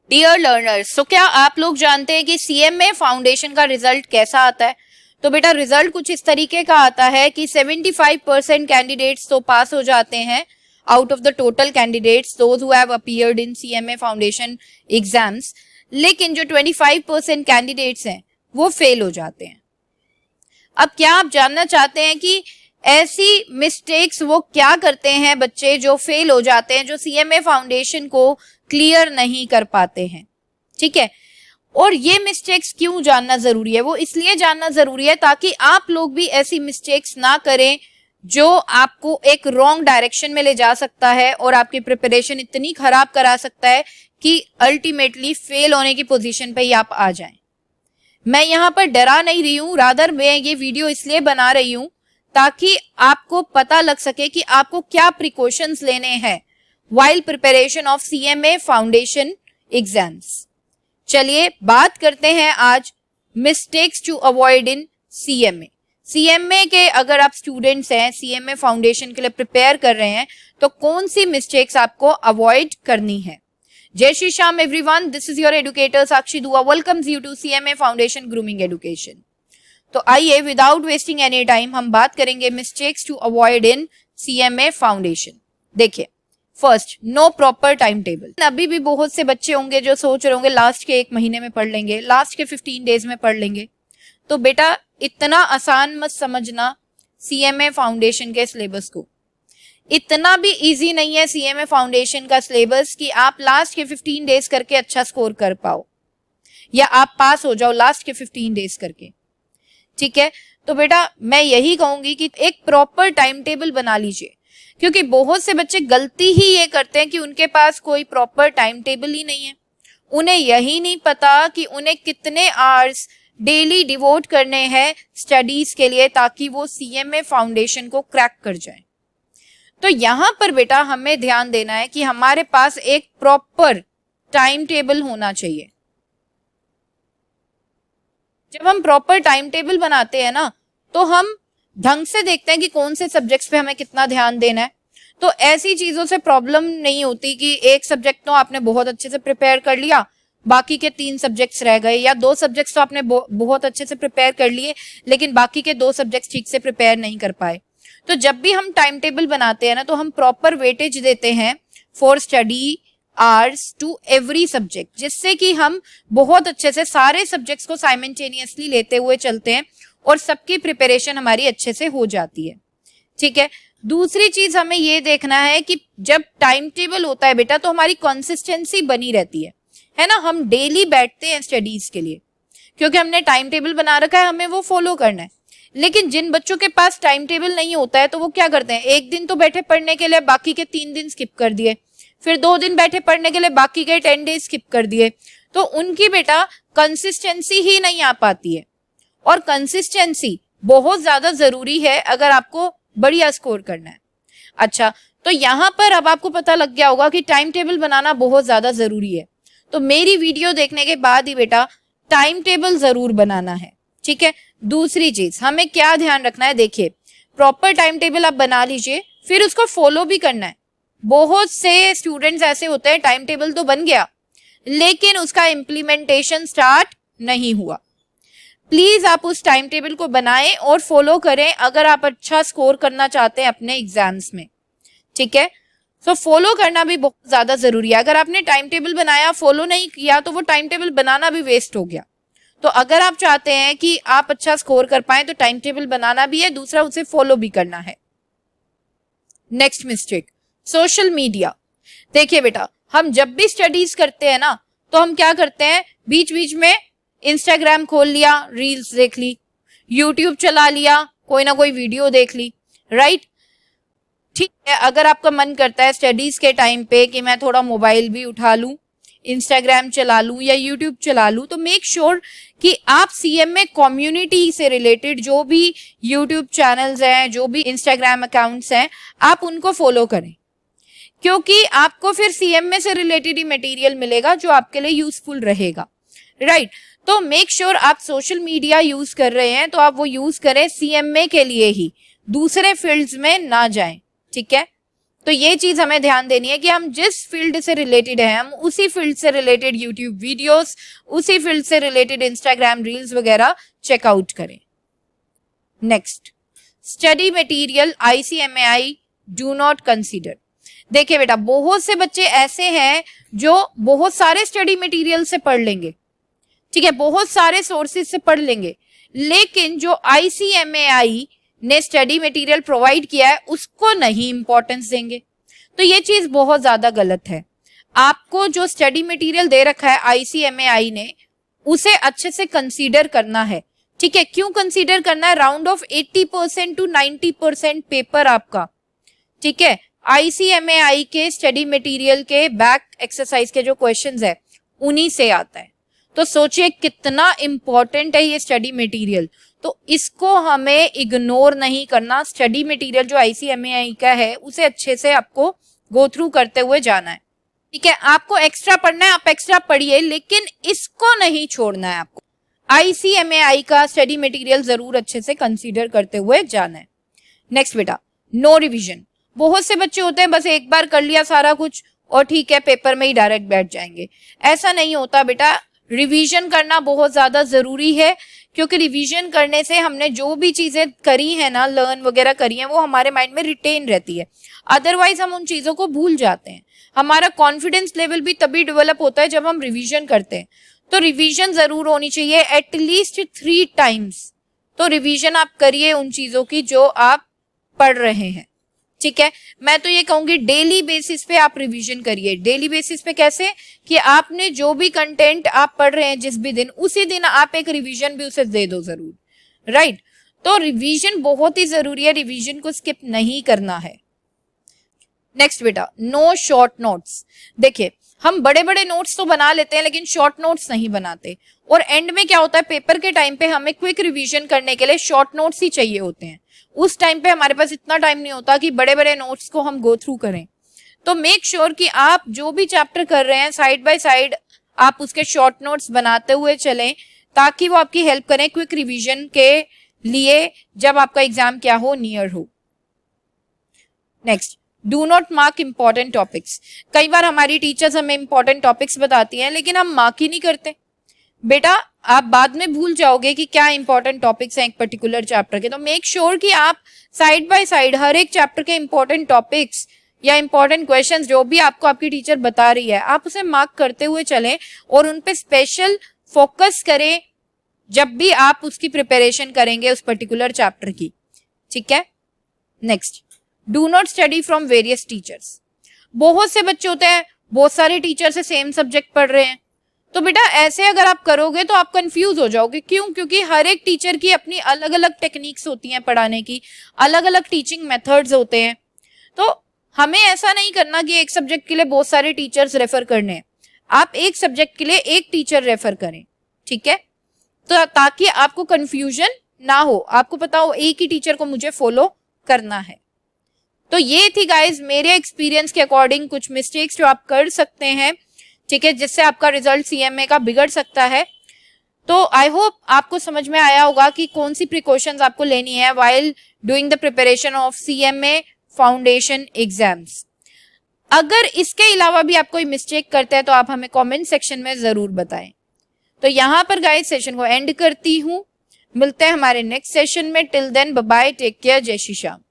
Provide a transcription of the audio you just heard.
Dear learners, तो क्या आप लोग जानते हैं कि सीएमए फाउंडेशन का रिजल्ट कैसा आता है? तो बेटा रिजल्ट कुछ इस तरीके का आता है कि 75% कैंडिडेट्स तो पास हो जाते हैं out of the total candidates those who have appeared in CMA foundation exams, लेकिन जो 25% कैंडिडेट्स हैं वो फेल हो जाते हैं। अब क्या आप जानना चाहते हैं कि ऐसी मिस्टेक्स वो क्या करते हैं बच्चे जो फेल हो जाते हैं, जो सीएमए फाउंडेशन को क्लियर नहीं कर पाते हैं? ठीक है, और ये मिस्टेक्स क्यों जानना जरूरी है? वो इसलिए जानना जरूरी है ताकि आप लोग भी ऐसी मिस्टेक्स ना करें जो आपको एक रॉन्ग डायरेक्शन में ले जा सकता है और आपकी प्रिपरेशन इतनी खराब करा सकता है कि अल्टीमेटली फेल होने की पोजीशन पे ही आप आ जाएं। मैं यहाँ पर डरा नहीं रही हूँ, रादर मैं ये वीडियो इसलिए बना रही हूँ ताकि आपको पता लग सके कि आपको क्या प्रिकॉशंस लेने हैं while preparation of CMA Foundation exams। चलिए बात करते हैं आज mistakes to avoid in CMA। CMA के अगर आप स्टूडेंट्स हैं, CMA फाउंडेशन के लिए प्रिपेयर कर रहे हैं, तो कौन सी मिस्टेक्स आपको अवॉइड करनी है? Jai Shri Shyam everyone, this is your educator Sakshi Dua, welcomes you to CMA foundation grooming education. तो आइए विदाउट वेस्टिंग एनी टाइम हम बात करेंगे mistakes to avoid in CMA foundation. देखिए, first, no proper time table. अभी भी बहुत से बच्चे होंगे जो सोच रहे होंगे लास्ट के 1 महीने में पढ़ लेंगे, लास्ट के 15 डेज में पढ़ लेंगे। तो बेटा इतना आसान मत समझना CMA फाउंडेशन के सिलेबस को। इतना भी इजी नहीं है CMA फाउंडेशन का सिलेबस कि आप लास्ट के 15 डेज करके अच्छा स्कोर कर पाओ या आप पास हो जाओ लास्ट के 15 डेज करके। ठीक है, तो बेटा मैं यही कहूंगी कि एक प्रॉपर टाइम टेबल बना लीजिए, क्योंकि बहुत से बच्चे गलती ही ये करते हैं कि उनके पास कोई प्रॉपर टाइम टेबल ही नहीं है। उन्हें यही नहीं पता कि उन्हें कितने आवर्स डेली डिवोट करने हैं स्टडीज के लिए ताकि वो CMA फाउंडेशन को क्रैक कर जाए। तो यहाँ पर बेटा हमें ध्यान देना है कि हमारे पास एक प्रॉपर टाइम टेबल होना चाहिए। जब हम प्रॉपर टाइम टेबल बनाते हैं ना, तो हम ढंग से देखते हैं कि कौन से सब्जेक्ट्स पे हमें कितना ध्यान देना है। तो ऐसी चीजों से प्रॉब्लम नहीं होती कि एक सब्जेक्ट तो आपने बहुत अच्छे से प्रिपेयर कर लिया, बाकी के 3 सब्जेक्ट्स रह गए, या 2 सब्जेक्ट्स तो आपने बहुत अच्छे से प्रिपेयर कर लिए लेकिन बाकी के 2 सब्जेक्ट्स ठीक से प्रिपेयर नहीं कर पाए। तो जब भी हम टाइम टेबल बनाते हैं ना, तो हम प्रॉपर वेटेज देते हैं for study hours to every subject, जिससे कि हम बहुत अच्छे से सारे सब्जेक्ट्स को साइमल्टेनियसली लेते हुए चलते हैं और सबकी प्रिपरेशन हमारी अच्छे से हो जाती है। ठीक है, दूसरी चीज हमें ये देखना है कि जब टाइम टेबल होता है बेटा तो हमारी कंसिस्टेंसी बनी रहती है ना। हम डेली बैठते हैं स्टडीज के लिए क्योंकि हमने टाइम टेबल बना रखा है, हमें वो फॉलो करना है। लेकिन जिन बच्चों के पास टाइम टेबल नहीं होता है तो वो क्या करते हैं, एक दिन तो बैठे पढ़ने के लिए, बाकी के 3 दिन स्किप कर दिए, फिर 2 दिन बैठे पढ़ने के लिए, बाकी के 10 डेज स्किप कर दिए। तो उनकी बेटा कंसिस्टेंसी ही नहीं आ पाती है, और कंसिस्टेंसी बहुत ज्यादा जरूरी है अगर आपको बढ़िया स्कोर करना है। अच्छा, तो यहाँ पर अब आपको पता लग गया होगा कि टाइम टेबल बनाना बहुत ज्यादा जरूरी है। तो मेरी वीडियो देखने के बाद ही बेटा टाइम टेबल जरूर बनाना है। ठीक है, दूसरी चीज हमें क्या ध्यान रखना है, देखिए प्रॉपर टाइम टेबल आप बना लीजिए, फिर उसको फॉलो भी करना है। बहुत से स्टूडेंट्स ऐसे होते हैं टाइम टेबल तो बन गया लेकिन उसका इम्प्लीमेंटेशन स्टार्ट नहीं हुआ। प्लीज आप उस टाइम टेबल को बनाएं और फॉलो करें अगर आप अच्छा स्कोर करना चाहते हैं अपने एग्जाम्स में। ठीक है, तो फॉलो करना भी बहुत ज्यादा जरूरी है। अगर आपने टाइम टेबल बनाया, फॉलो नहीं किया, तो वो टाइम टेबल बनाना भी वेस्ट हो गया। तो अगर आप चाहते हैं कि आप अच्छा स्कोर कर पाए तो टाइम टेबल बनाना भी है, दूसरा उसे फॉलो भी करना है। Next mistake, social media. देखिए बेटा, हम जब भी स्टडीज करते हैं ना, तो हम क्या करते हैं, बीच बीच में इंस्टाग्राम खोल लिया, रील्स देख ली, यूट्यूब चला लिया, कोई ना कोई वीडियो देख ली, राइट। ठीक है, अगर आपका मन करता है स्टडीज के टाइम पे कि मैं थोड़ा मोबाइल भी उठा लूं, इंस्टाग्राम चला लूं या यूट्यूब चला लूं, तो मेक श्योर कि आप CMA कम्युनिटी से रिलेटेड जो भी यूट्यूब चैनल्स हैं, जो भी इंस्टाग्राम अकाउंट्स हैं, आप उनको फॉलो करें, क्योंकि आपको फिर CMA से रिलेटेड ही मटेरियल मिलेगा जो आपके लिए यूजफुल रहेगा, राइट। तो मेक श्योर आप सोशल मीडिया यूज कर रहे हैं तो आप वो यूज करें CMA के लिए ही, दूसरे फील्ड्स में ना जाएं। ठीक है, तो ये चीज हमें ध्यान देनी है कि हम जिस फील्ड से रिलेटेड है हम उसी फील्ड से रिलेटेड यूट्यूब वीडियोस, उसी फील्ड से रिलेटेड इंस्टाग्राम रील्स वगैरह चेकआउट करें। Next, study material ICMAI do not consider. देखिए बेटा, बहुत से बच्चे ऐसे हैं जो बहुत सारे स्टडी मटेरियल से पढ़ लेंगे, ठीक है, बहुत सारे सोर्सेज से पढ़ लेंगे, लेकिन जो ICMAI ने स्टडी मटेरियल प्रोवाइड किया है उसको नहीं इंपॉर्टेंस देंगे। तो ये चीज बहुत ज्यादा गलत है। आपको जो स्टडी मटेरियल दे रखा है ICMAI ने उसे अच्छे से कंसीडर करना है, ठीक है। क्यों कंसीडर करना है? राउंड ऑफ 80% to 90% पेपर आपका, ठीक है, ICMAI के स्टडी मटेरियल के बैक एक्सरसाइज के जो क्वेश्चंस है उन्हीं से आता है। तो सोचिए कितना इंपॉर्टेंट है ये स्टडी मटेरियल, तो इसको हमें इग्नोर नहीं करना। स्टडी मटेरियल जो ICMAI का है उसे अच्छे से आपको गो थ्रू करते हुए जाना है, ठीक है। आपको एक्स्ट्रा पढ़ना है, आप एक्स्ट्रा पढ़िए, लेकिन इसको नहीं छोड़ना है। आपको ICMAI का स्टडी मटेरियल जरूर अच्छे से कंसीडर करते हुए जाना है। नेक्स्ट बेटा, नो रिविजन। बहुत से बच्चे होते हैं बस एक बार कर लिया सारा कुछ और ठीक है पेपर में ही डायरेक्ट बैठ जाएंगे। ऐसा नहीं होता बेटा, रिवीजन करना बहुत ज्यादा जरूरी है, क्योंकि रिवीजन करने से हमने जो भी चीजें करी है ना, लर्न वगैरह करी है, वो हमारे माइंड में रिटेन रहती है। अदरवाइज हम उन चीजों को भूल जाते हैं। हमारा कॉन्फिडेंस लेवल भी तभी डेवलप होता है जब हम रिवीजन करते हैं। तो रिवीजन जरूर होनी चाहिए, एटलीस्ट 3 टाइम्स। तो रिवीजन आप करिए उन चीजों की जो आप पढ़ रहे हैं, ठीक है। मैं तो ये कहूंगी डेली बेसिस पे आप रिवीजन करिए। डेली बेसिस पे कैसे? कि आपने जो भी कंटेंट आप पढ़ रहे हैं जिस भी दिन, उसी दिन आप एक रिवीजन भी उसे दे दो जरूर, राइट। तो रिवीजन बहुत ही जरूरी है, रिवीजन को स्किप नहीं करना है। नेक्स्ट बेटा, नो शॉर्ट नोट्स। देखिए, हम बड़े बड़े नोट्स तो बना लेते हैं लेकिन शॉर्ट नोट्स नहीं बनाते, और एंड में क्या होता है, पेपर के टाइम पे हमें क्विक रिवीजन करने के लिए शॉर्ट नोट्स ही चाहिए होते हैं। उस टाइम पे हमारे पास इतना टाइम नहीं होता कि बड़े बड़े नोट्स को हम गो थ्रू करें। तो मेक श्योर कि आप जो भी चैप्टर कर रहे हैं साइड बाय साइड आप उसके शॉर्ट नोट्स बनाते हुए चलें, ताकि वो आपकी हेल्प करें क्विक रिवीजन के लिए जब आपका एग्जाम क्या हो, नियर हो। Next, do not mark important topics. कई बार हमारी टीचर्स हमें इंपॉर्टेंट टॉपिक्स बताती हैं लेकिन हम मार्क ही नहीं करते। बेटा, आप बाद में भूल जाओगे कि क्या इंपॉर्टेंट टॉपिक्स हैं एक पर्टिकुलर चैप्टर के। तो मेक श्योर कि आप साइड बाय साइड हर एक चैप्टर के इंपॉर्टेंट टॉपिक्स या इंपॉर्टेंट क्वेश्चंस जो भी आपको आपकी टीचर बता रही है, आप उसे मार्क करते हुए चलें और उन पे स्पेशल फोकस करें जब भी आप उसकी प्रिपरेशन करेंगे उस पर्टिकुलर चैप्टर की, ठीक है। Next, do not study from various teachers. बहुत से बच्चे होते हैं बहुत सारे टीचर से सेम सब्जेक्ट पढ़ रहे हैं, तो बेटा ऐसे अगर आप करोगे तो आप कंफ्यूज हो जाओगे। क्यों? क्योंकि हर एक टीचर की अपनी अलग अलग टेक्निक्स होती हैं पढ़ाने की, अलग अलग टीचिंग मेथड्स होते हैं। तो हमें ऐसा नहीं करना कि एक सब्जेक्ट के लिए बहुत सारे टीचर्स रेफर करने हैं। आप एक सब्जेक्ट के लिए एक टीचर रेफर करें, ठीक है, तो ताकि आपको कंफ्यूजन ना हो, आपको पता हो एक ही टीचर को मुझे फॉलो करना है। तो ये थी गाइज मेरे एक्सपीरियंस के अकॉर्डिंग कुछ मिस्टेक्स जो आप कर सकते हैं, ठीक है, जिससे आपका रिजल्ट CMA का बिगड़ सकता है। तो आई होप आपको समझ में आया होगा कि कौन सी प्रिकॉशंस आपको लेनी है while doing the preparation of CMA foundation exams. अगर इसके अलावा भी आप कोई मिस्टेक करते हैं तो आप हमें कमेंट सेक्शन में जरूर बताएं। तो यहाँ पर गाइस सेशन को एंड करती हूँ, मिलते हैं हमारे नेक्स्ट सेशन में। Till then bye bye, take care, जय श्री श्याम।